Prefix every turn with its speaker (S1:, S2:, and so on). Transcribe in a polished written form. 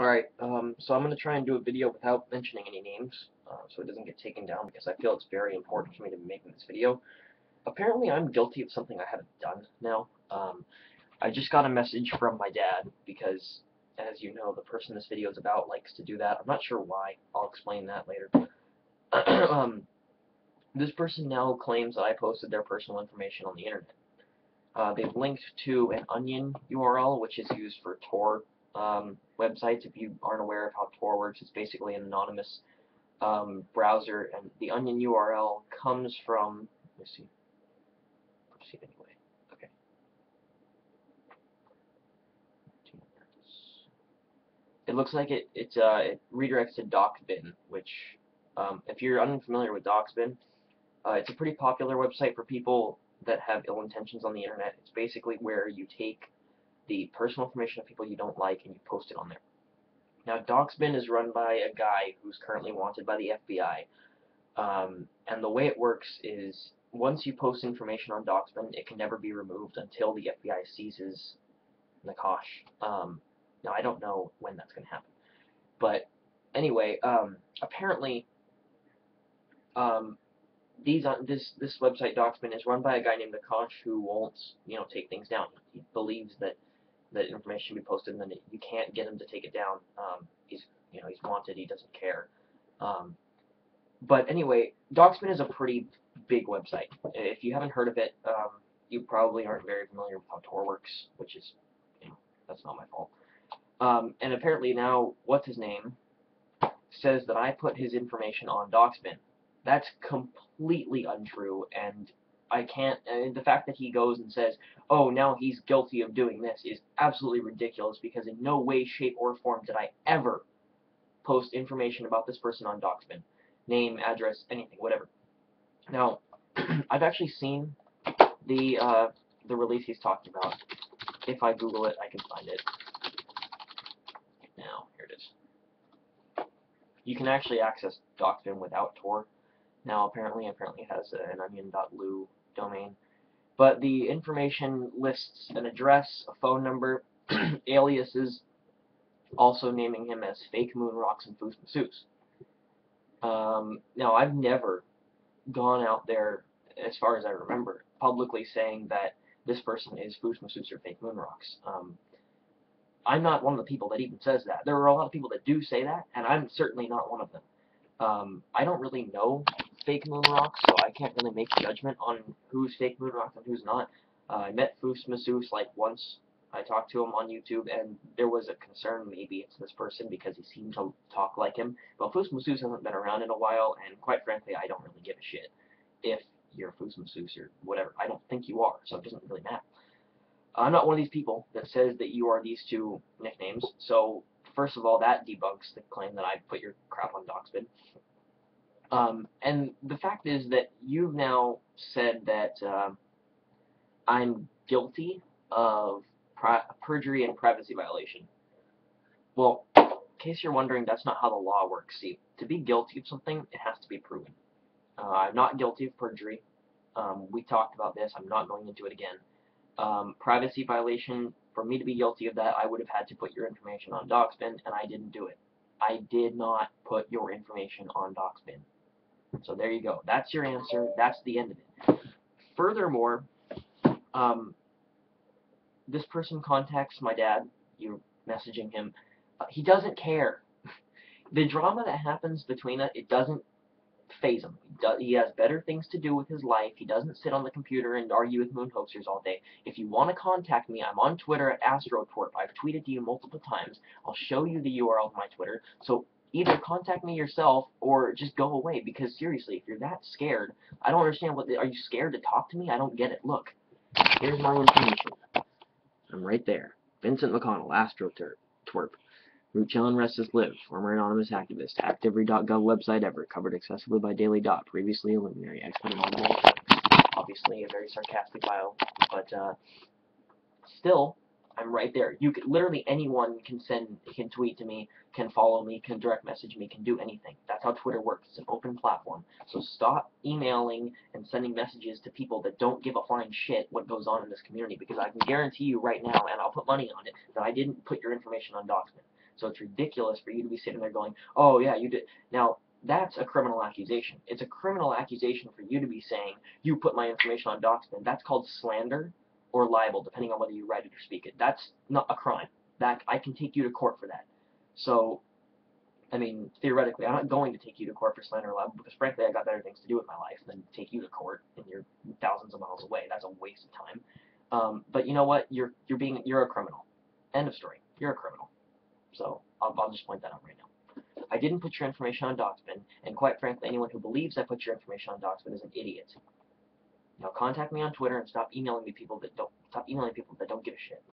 S1: Alright, so I'm going to try and do a video without mentioning any names, so it doesn't get taken down, because I feel it's very important for me to be making this video. Apparently I'm guilty of something I haven't done now. I just got a message from my dad, because, as you know, the person this video is about likes to do that. I'm not sure why. I'll explain that later. This person now claims that I posted their personal information on the internet. They've linked to an Onion URL, which is used for Tor websites. If you aren't aware of how Tor works, it's basically an anonymous browser, and the Onion URL comes from, let me see, proceed anyway, okay. It looks like it redirects to Doxbin, which, if you're unfamiliar with Doxbin, it's a pretty popular website for people that have ill intentions on the internet. It's basically where you take the personal information of people you don't like and you post it on there. Now, Doxbin is run by a guy who's currently wanted by the FBI, and the way it works is once you post information on Doxbin, it can never be removed until the FBI seizes Nakash. Now, I don't know when that's going to happen, but anyway, apparently, this website Doxbin is run by a guy named Nakash who won't, take things down. He believes that information should be posted, and then you can't get him to take it down. He's wanted. He doesn't care. But anyway, Doxbin is a pretty big website. If you haven't heard of it, you probably aren't very familiar with how Tor works, which is, that's not my fault. And apparently now, what's his name says that I put his information on Doxbin. That's completely untrue, and I can't, the fact that he goes and says, oh, now he's guilty of doing this is absolutely ridiculous, because in no way, shape, or form did I ever post information about this person on Doxbin. Name, address, anything, whatever. Now, I've actually seen the release he's talking about. If I Google it, I can find it. Now, here it is. You can actually access Doxbin without Tor. Now, apparently it has an onion.lu domain. But the information lists an address, a phone number, aliases, also naming him as Fake Moonrocks and Foos Masseuse. Now, I've never gone out there, as far as I remember, publicly saying that this person is Foos Masseuse or Fake Moonrocks. I'm not one of the people that even says that. There are a lot of people that do say that, and I'm certainly not one of them. I don't really know Fake Moonrocks, so I can't really make a judgment on who's Fake Moonrocks and who's not. I met Foos Masseuse like once. I talked to him on YouTube, and there was a concern maybe it's this person because he seemed to talk like him. But Foos Masseuse hasn't been around in a while, and quite frankly, I don't really give a shit if you're Foos Masseuse or whatever. I don't think you are, so it doesn't really matter. I'm not one of these people that says that you are these two nicknames, so first of all, that debunks the claim that I put your crap on Doxbin. And the fact is that you've now said that I'm guilty of perjury and privacy violation. Well, in case you're wondering, that's not how the law works. See, to be guilty of something, it has to be proven. I'm not guilty of perjury. We talked about this. I'm not going into it again. Privacy violation, for me to be guilty of that, I would have had to put your information on Doxbin, and I didn't do it. I did not put your information on Doxbin. So there you go. That's your answer. That's the end of it. Furthermore, this person contacts my dad. You're messaging him. He doesn't care. The drama that happens between us, it doesn't faze him. He has better things to do with his life. He doesn't sit on the computer and argue with moon hoaxers all day. If you want to contact me, I'm on Twitter at AstroTwerp. I've tweeted to you multiple times. I'll show you the URL of my Twitter. So either contact me yourself or just go away, because seriously, if you're that scared, I don't understand are you scared to talk to me? I don't get it. Look, here's my information. I'm right there. Vincent McConnell, AstroTwerp. Root Chillin' Restless Live, former anonymous activist, hacked every .gov website ever, covered excessively by Daily Dot, previously a luminary, expert in multiple topics. Obviously a very sarcastic bio, but still, I'm right there. Literally anyone can tweet to me, can follow me, can direct message me, can do anything. That's how Twitter works. It's an open platform. So stop emailing and sending messages to people that don't give a flying shit what goes on in this community, because I can guarantee you right now, and I'll put money on it, that I didn't put your information on Doxbin. So it's ridiculous for you to be sitting there going, oh yeah, you did. Now, that's a criminal accusation. It's a criminal accusation for you to be saying, you put my information on Doxbin. That's called slander or libel, depending on whether you write it or speak it. That's not a crime. That I can take you to court for that. So, I mean, theoretically, I'm not going to take you to court for slander or libel because, frankly, I got better things to do with my life than take you to court and you're thousands of miles away. That's a waste of time. But you know what? You're a criminal. End of story. You're a criminal. So I'll just point that out right now. I didn't put your information on Doxbin, and quite frankly, anyone who believes I put your information on Doxbin is an idiot. Now contact me on Twitter and stop emailing people that don't give a shit.